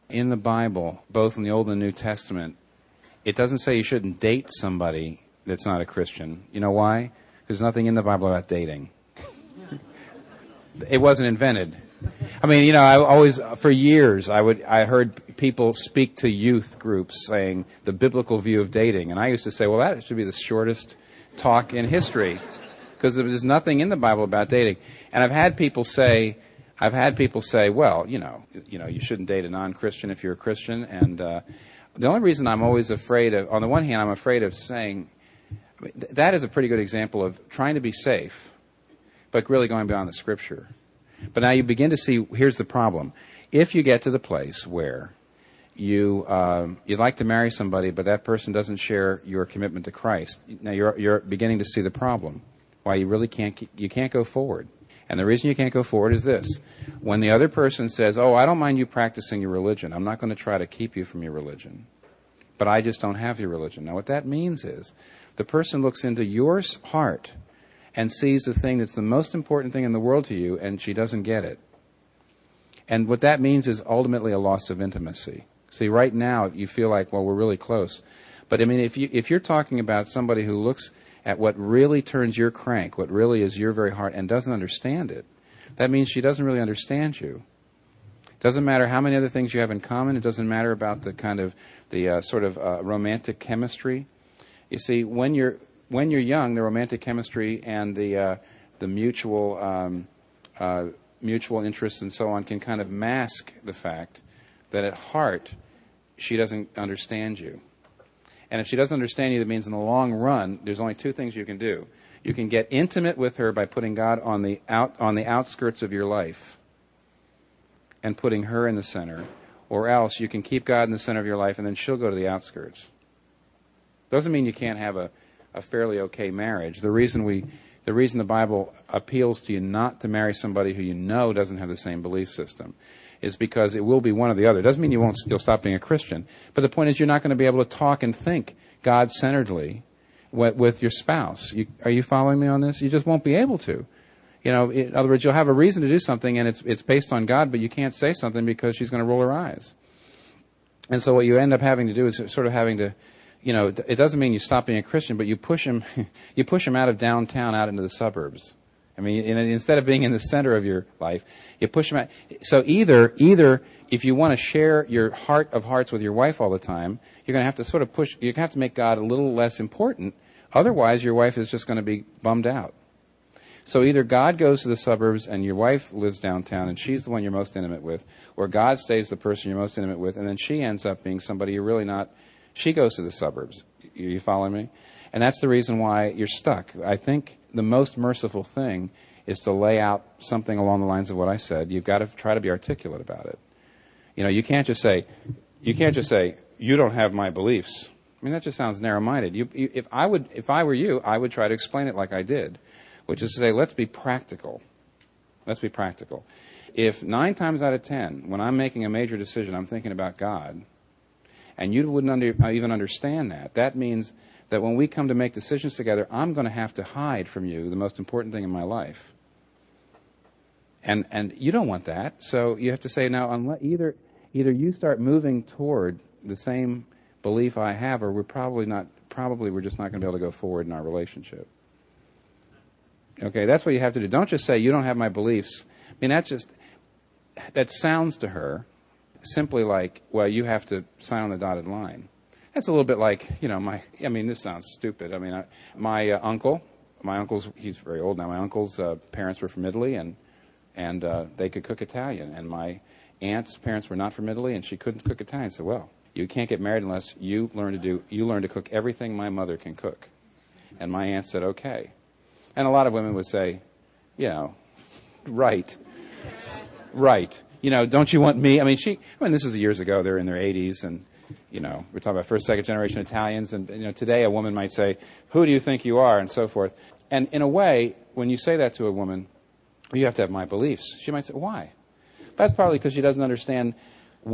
in the Bible, both in the Old and the New Testament, it doesn't say you shouldn't date somebody that's not a Christian. You know why? Because there's nothing in the Bible about dating. It wasn't invented. I mean, you know, I always, for years, I heard people speak to youth groups saying the biblical view of dating. And I used to say, well, that should be the shortest talk in history, because there's nothing in the Bible about dating. And I've had people say, well, you know, you shouldn't date a non-Christian if you're a Christian. And the only reason I'm always afraid of, on the one hand, I'm afraid of saying, I mean, that is a pretty good example of trying to be safe, but really going beyond the Scripture. But now you begin to see, here's the problem. If you get to the place where you'd like to marry somebody, but that person doesn't share your commitment to Christ, now you're beginning to see the problem. Why you really can't go forward. And the reason you can't go forward is this. When the other person says, oh, I don't mind you practicing your religion. I'm not going to try to keep you from your religion. But I just don't have your religion. Now what that means is the person looks into your heart and sees the thing that's the most important thing in the world to you, and she doesn't get it. And what that means is ultimately a loss of intimacy. See, right now you feel like, well, we're really close. But I mean, if you're talking about somebody who looks at what really turns your crank, what really is your very heart, and doesn't understand it, that means she doesn't really understand you. It doesn't matter how many other things you have in common. It doesn't matter about the kind of romantic chemistry. You see, when you're young, the romantic chemistry and the mutual interests and so on can kind of mask the fact that at heart she doesn't understand you. And if she doesn't understand you, that means in the long run, there's only two things you can do. You can get intimate with her by putting God on the outskirts of your life and putting her in the center, or else you can keep God in the center of your life and then she'll go to the outskirts. Doesn't mean you can't have a fairly okay marriage. The reason the Bible appeals to you not to marry somebody who you know doesn't have the same belief system is because it will be one or the other. It doesn't mean you'll stop being a Christian. But the point is you're not going to be able to talk and think God-centeredly with your spouse. Are you following me on this? You just won't be able to. You know, in other words, you'll have a reason to do something and it's based on God, but you can't say something because she's going to roll her eyes. And so what you end up having to do is sort of having to, you know, it doesn't mean you stop being a Christian, but you push him out of downtown out into the suburbs. I mean, instead of being in the center of your life, you push them out. So either if you want to share your heart of hearts with your wife all the time, you're going to have to sort of you're going to have to make God a little less important. Otherwise, your wife is just going to be bummed out. So either God goes to the suburbs and your wife lives downtown and she's the one you're most intimate with, or God stays the person you're most intimate with and then she ends up being somebody you're really not. She goes to the suburbs. You following me? And that's the reason why you're stuck. I think the most merciful thing is to lay out something along the lines of what I said. You've got to try to be articulate about it. You know, you can't just say, you don't have my beliefs. I mean, that just sounds narrow-minded. If I were you, I would try to explain it like I did, which is to say, let's be practical. Let's be practical. If 9 times out of 10, when I'm making a major decision, I'm thinking about God, and you wouldn't even understand that, that means that when we come to make decisions together, I'm going to have to hide from you the most important thing in my life. And you don't want that. So you have to say, now, either you start moving toward the same belief I have, or we're we're just not going to be able to go forward in our relationship. Okay, that's what you have to do. Don't just say, you don't have my beliefs. I mean, that sounds to her simply like, well, you have to sign on the dotted line. That's a little bit like, this sounds stupid. I mean, my uncle's, he's very old now, my uncle's parents were from Italy, and they could cook Italian. And my aunt's parents were not from Italy, and she couldn't cook Italian. I said, well, you can't get married unless you learn to cook everything my mother can cook. And my aunt said, okay. And a lot of women would say, right. Don't you want me? I mean, this is years ago. They're in their 80s, and, we're talking about first, second generation Italians. And, today a woman might say, who do you think you are? And so forth. And in a way, when you say that to a woman, you have to have my beliefs. She might say, why? That's partly because she doesn't understand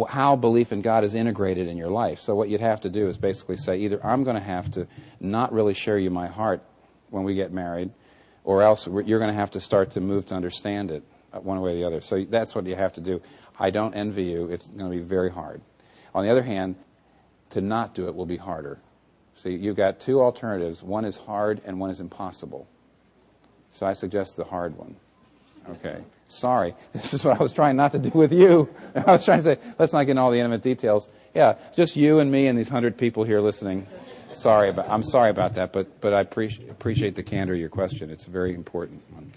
how belief in God is integrated in your life. So what you'd have to do is basically say, either I'm going to have to not really share you my heart when we get married, or else you're going to have to start to move to understand it one way or the other. So that's what you have to do. I don't envy you. It's going to be very hard. On the other hand, to not do it will be harder. So you've got two alternatives. One is hard and one is impossible. So I suggest the hard one. Okay. Sorry. This is what I was trying not to do with you. I was trying to say, let's not get into all the intimate details. Yeah, just you and me and these 100 people here listening. I'm sorry about that, but I appreciate the candor of your question. It's a very important one.